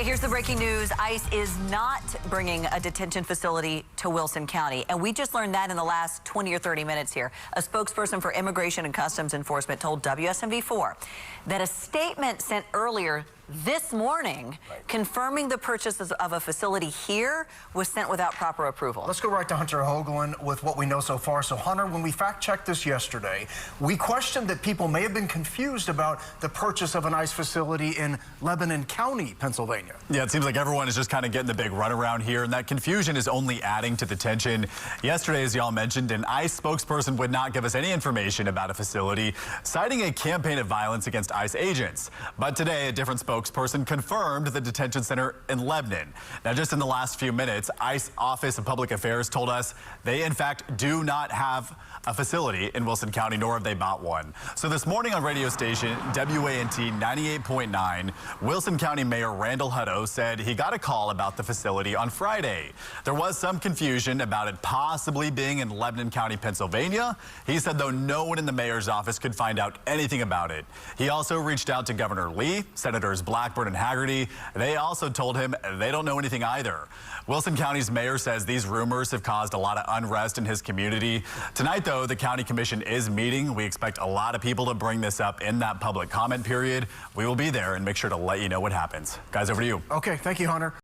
Here's the breaking news. ICE is not bringing a detention facility to Wilson County. And we just learned that in the last 20 or 30 minutes here. A spokesperson for Immigration and Customs Enforcement told WSMV4 that a statement sent earlier this morning confirming the purchases of a facility here was sent without proper approval. Let's go right to Hunter Hoagland with what we know so far. So, Hunter, when we fact-checked this yesterday, we questioned that people may have been confused about the purchase of an ICE facility in Lebanon County, Pennsylvania. Yeah, it seems like everyone is just kind of getting the big runaround here, and that confusion is only adding to the tension. Yesterday, as y'all mentioned, an ICE spokesperson would not give us any information about a facility, citing a campaign of violence against ICE agents. But today, a different spokesperson confirmed the detention center in Lebanon. Now, just in the last few minutes, ICE Office of Public Affairs told us they, in fact, do not have a facility in Wilson County, nor have they bought one. So this morning on radio station WANT 98.9, Wilson County Mayor Randall Hutto said he got a call about the facility on Friday. There was some confusion about it possibly being in Lebanon County, Pennsylvania. He said, though, no one in the mayor's office could find out anything about it. He also reached out to Governor Lee, Senators Blackburn and Haggerty. They also told him they don't know anything either. Wilson County's mayor says these rumors have caused a lot of unrest in his community. Tonight, though, the county commission is meeting. We expect a lot of people to bring this up in that public comment period. We will be there and make sure to let you know what happens. Guys, over to you. Okay, thank you, Hunter.